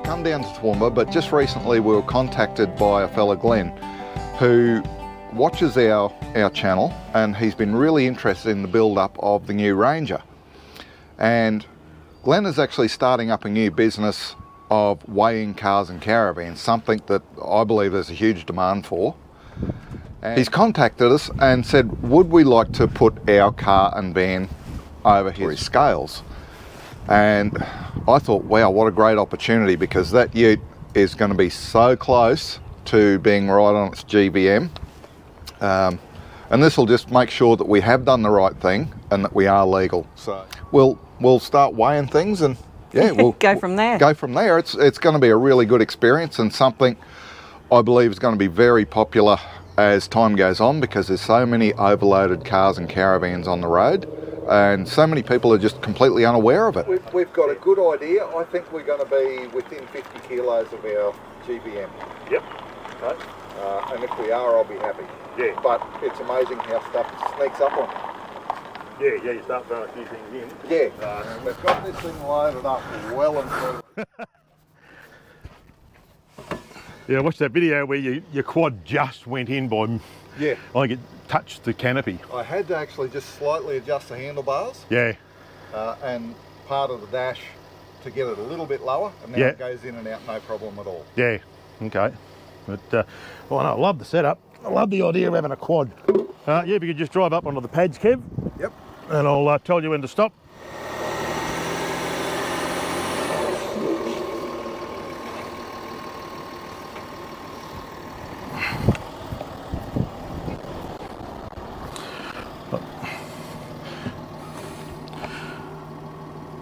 come down to Toowoomba, but just recently we were contacted by a fella, Glen, who watches our channel, and he's been really interested in the build-up of the new Ranger. And Glen is actually starting up a new business of weighing cars and caravans, something that I believe there's a huge demand for. And he's contacted us and said, would we like to put our car and van over his scales? And I thought, wow, what a great opportunity, because that ute is going to be so close to being right on its GBM. And this will just make sure that we have done the right thing and that we are legal. So we'll start weighing things, and yeah, we'll go from there. Go from there. It's going to be a really good experience, and something I believe is going to be very popular as time goes on, because there's so many overloaded cars and caravans on the road, and so many people are just completely unaware of it. We've got a good idea. I think we're going to be within 50 kilos of our GBM. Yep. Okay. And if we are, I'll be happy. Yeah. But it's amazing how stuff sneaks up on. Yeah, you start throwing a few things in. Yeah. We've got this thing loaded up well and truly. Yeah, I watched that video where your quad just went in by, yeah, I think it touched the canopy. I had to actually just slightly adjust the handlebars. Yeah. And part of the dash to get it a little bit lower, and now it goes in and out no problem at all. Yeah, okay. But, well, no, I love the setup. I love the idea of having a quad. Yeah, if you could just drive up onto the pads, Kev. Yep. And I'll tell you when to stop.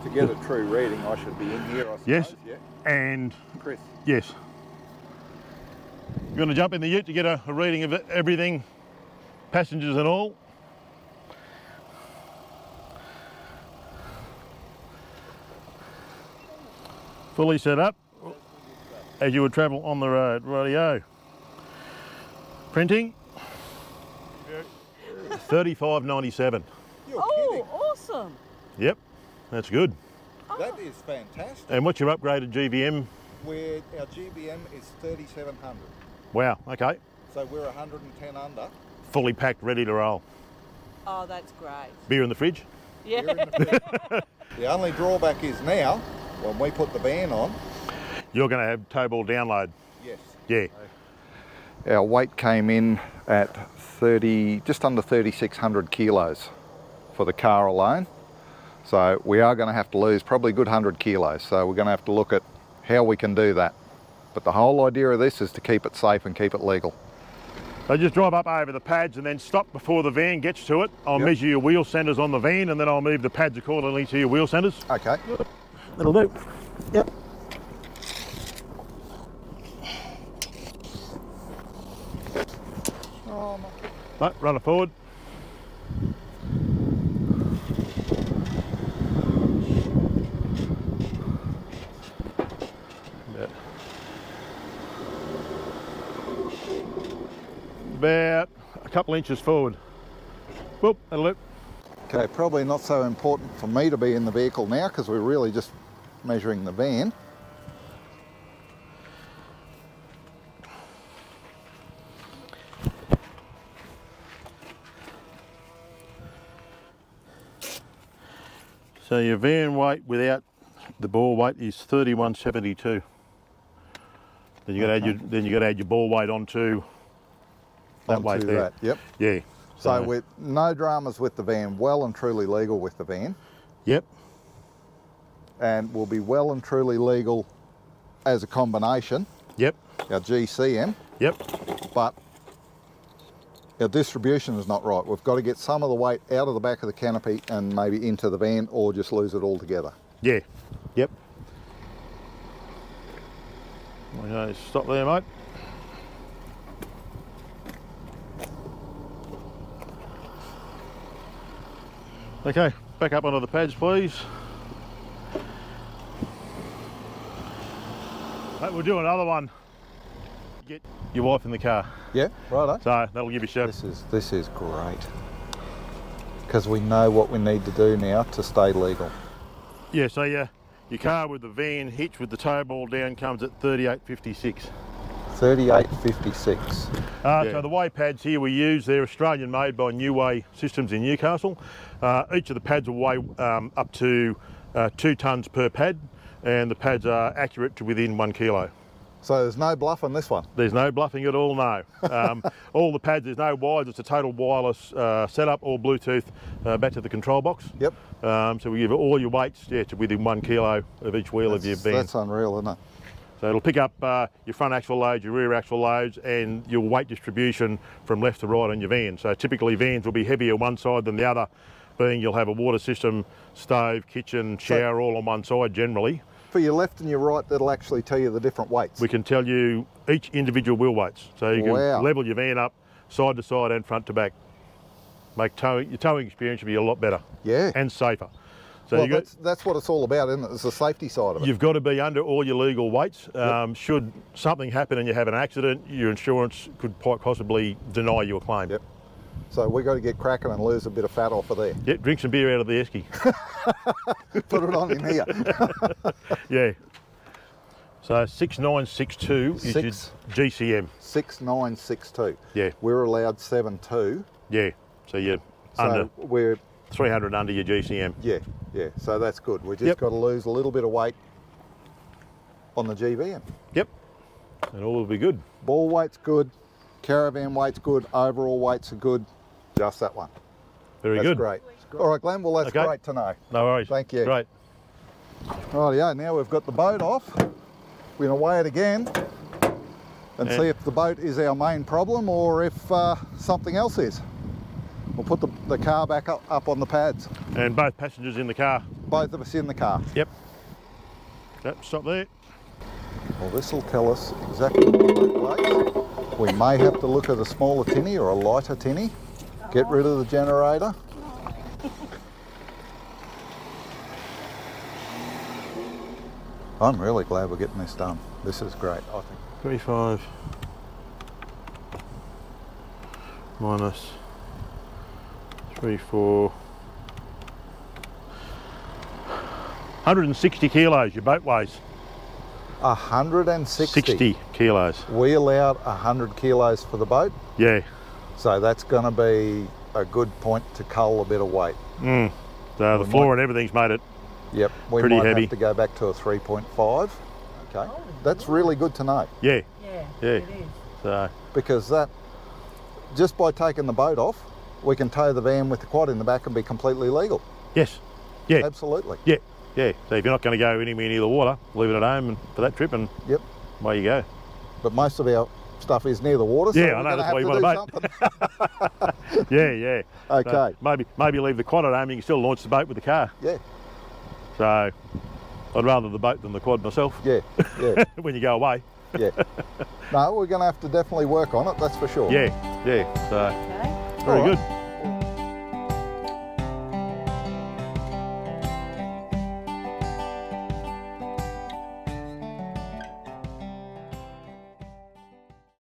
To get a true reading, I should be in here, I suppose. Yes, yeah. And Chris. Yes. You're going to jump in the ute to get a reading of everything, passengers and all. Fully set up as you would travel on the road. Rightio. Printing. 35.97. Oh, awesome. Yep, that's good. That is fantastic. And what's your upgraded GVM? Our GBM is 3,700. Wow, okay. So we're 110 under. Fully packed, ready to roll. Oh, that's great. Beer in the fridge? Yeah. The only drawback is now, when we put the van on, you're going to have tow ball download. Yes. Yeah. Our weight came in at just under 3,600 kilos for the car alone. So we are going to have to lose probably a good 100 kilos. So we're going to have to look at how we can do that. But the whole idea of this is to keep it safe and keep it legal. So just drive up over the pads and then stop before the van gets to it. I'll measure your wheel centres on the van, and then I'll move the pads accordingly to your wheel centres. Okay. That'll do. Yep. Oh, no, run it forward. About a couple inches forward. Whoop, that'll do. Okay, probably not so important for me to be in the vehicle now, because we're really just measuring the van. So your van weight without the ball weight is 3172. Then you got to add your ball weight onto that weight there. That, yep. Yeah. So with no dramas with the van, well and truly legal with the van. Yep. And will be well and truly legal as a combination. Yep. Our GCM. Yep. But our distribution is not right. We've got to get some of the weight out of the back of the canopy and maybe into the van, or just lose it altogether. Yeah. Yep. Okay, stop there, mate. Okay, back up onto the pads, please. Right, we'll do another one. Get your wife in the car. Yeah, righto. So that'll give you a shout. This is great, because we know what we need to do now to stay legal. Yeah, so your Your car with the van hitch with the tow ball down comes at 38.56. 38.56. So the weigh pads here we use, they're Australian made by New Way Systems in Newcastle. Each of the pads will weigh up to 2 tonnes per pad, and the pads are accurate to within 1 kilo. So there's no bluff on this one? There's no bluffing at all, no. All the pads, there's no wires, it's a total wireless setup, all Bluetooth back to the control box. Yep. So we give all your weights to within 1 kilo of each wheel of your van. That's unreal, isn't it? So it'll pick up your front axle loads, your rear axle loads, and your weight distribution from left to right on your van. So typically vans will be heavier one side than the other, being you'll have a water system, stove, kitchen, shower all on one side generally. For your left and your right, that'll actually tell you the different weights. We can tell you each individual wheel weights. So you can level your van up side to side and front to back. Make your towing experience will be a lot better. Yeah. And safer. So well, that's what it's all about, isn't it? It's the safety side of it. You've got to be under all your legal weights. Should something happen and you have an accident, your insurance could quite possibly deny you a claim. Yep. So we've got to get cracking and lose a bit of fat off of there. Yep, drink some beer out of the esky. Put it on in here. Yeah. So 6962 is your GCM. 6962. Yeah. We're allowed 72. Yeah. So you're under. We're 300 under your GCM. Yeah, yeah. So that's good. We just got to lose a little bit of weight on the GVM. Yep. And all will be good. Ball weight's good. Caravan weight's good. Overall weights are good. Just that one. Very that's good. Great. All right, Glenn. Well, that's great to know. No worries. Thank you. Great. Rightio. Now we've got the boat off. We're going to weigh it again and see if the boat is our main problem or if something else is. We'll put the car back up on the pads. And both passengers in the car? Both of us in the car. Yep. Yep, stop there. Well, this will tell us exactly what the boat weighs. We may have to look at a smaller tinny or a lighter tinny. Get rid of the generator. I'm really glad we're getting this done. This is great, I think. 35 minus 34. 160 kilos your boat weighs. 160? 60 kilos. We allowed 100 kilos for the boat? Yeah. So that's going to be a good point to cull a bit of weight. So the floor and everything's made it we pretty might heavy. have to go back to a 3.5. Okay, that's really good to know. Yeah. Yeah, it is. So because that, just by taking the boat off, we can tow the van with the quad in the back and be completely legal. Yes. Yeah. Absolutely. Yeah. Yeah. So if you're not going to go anywhere near the water, leave it at home for that trip and away you go. But most of our stuff is near the water, so I know, that's why you want a boat. Yeah. Okay. So maybe leave the quad at home and you can still launch the boat with the car. Yeah. So I'd rather the boat than the quad myself. Yeah. When you go away. Yeah. No, we're going to have to definitely work on it, that's for sure. Yeah. So very good.